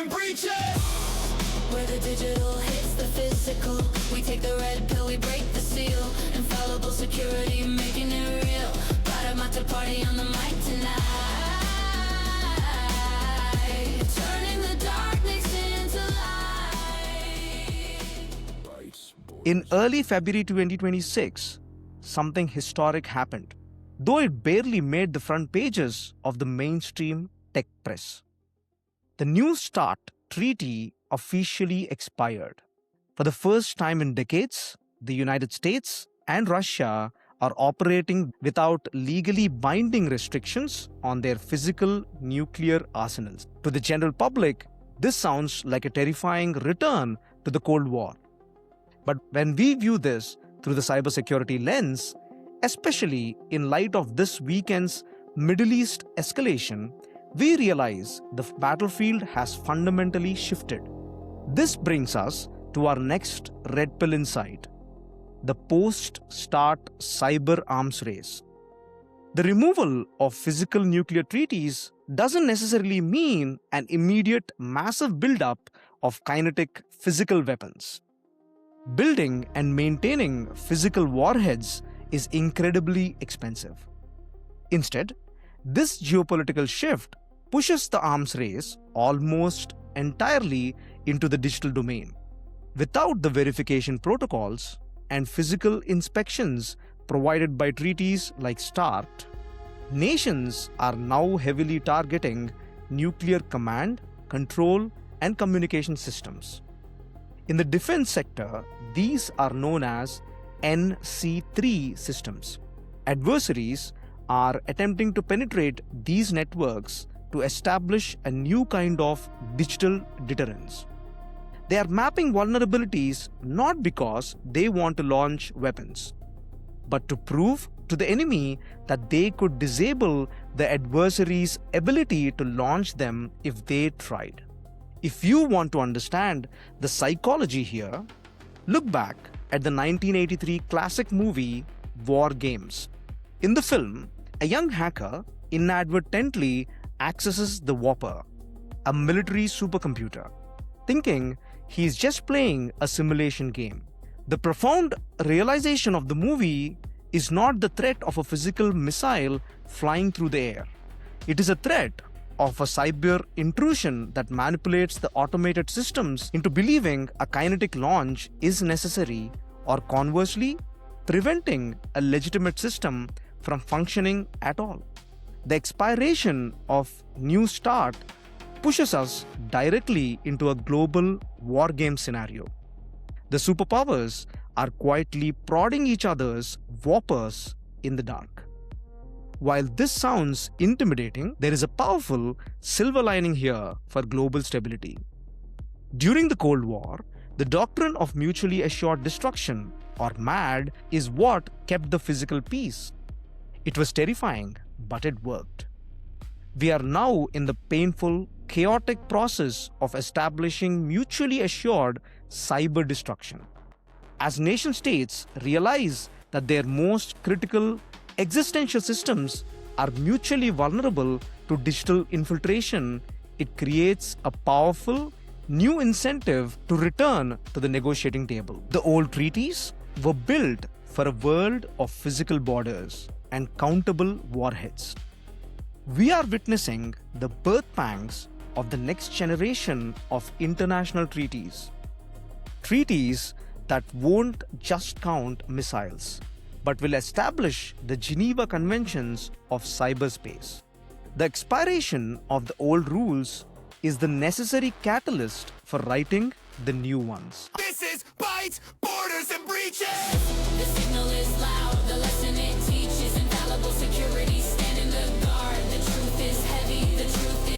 and breaches. Where the digital hits the physical, we take the red pill, we break the seal. Infallible security, making it real. Bharat Mattaparti on the mic tonight. Turning the darkness into light. In early February 2026, something historic happened, though it barely made the front pages of the mainstream tech press. The New START treaty officially expired. For the first time in decades, the United States and Russia are operating without legally binding restrictions on their physical nuclear arsenals. To the general public, this sounds like a terrifying return to the Cold War. But when we view this through the cybersecurity lens, especially in light of this weekend's Middle East escalation, we realize the battlefield has fundamentally shifted. This brings us to our next red pill insight: the post-START cyber arms race. The removal of physical nuclear treaties doesn't necessarily mean an immediate massive buildup of kinetic physical weapons. Building and maintaining physical warheads is incredibly expensive. Instead, this geopolitical shift pushes the arms race almost entirely into the digital domain. Without the verification protocols and physical inspections provided by treaties like START, nations are now heavily targeting nuclear command, control, and communication systems. In the defense sector, these are known as NC3 systems. Adversaries are attempting to penetrate these networks to establish a new kind of digital deterrence. They are mapping vulnerabilities not because they want to launch weapons, but to prove to the enemy that they could disable the adversary's ability to launch them if they tried. If you want to understand the psychology here, look back at the 1983 classic movie WarGames. In the film, a young hacker inadvertently accesses the Whopper, a military supercomputer, thinking he's just playing a simulation game. The profound realization of the movie is not the threat of a physical missile flying through the air. It is a threat of a cyber intrusion that manipulates the automated systems into believing a kinetic launch is necessary, or conversely, preventing a legitimate system from functioning at all. The expiration of New START pushes us directly into a global war game scenario. The superpowers are quietly prodding each other's whoppers in the dark. While this sounds intimidating, there is a powerful silver lining here for global stability. During the Cold War, the doctrine of mutually assured destruction, or MAD, is what kept the physical peace. It was terrifying, but it worked. We are now in the painful, chaotic process of establishing mutually assured cyber destruction. As nation-states realize that their most critical existential systems are mutually vulnerable to digital infiltration, it creates a powerful new incentive to return to the negotiating table. The old treaties were built for a world of physical borders and countable warheads. We are witnessing the birth pangs of the next generation of international treaties. Treaties that won't just count missiles, but will establish the Geneva Conventions of cyberspace. The expiration of the old rules is the necessary catalyst for writing the new ones. This is Bytes, Borders, and Breaches.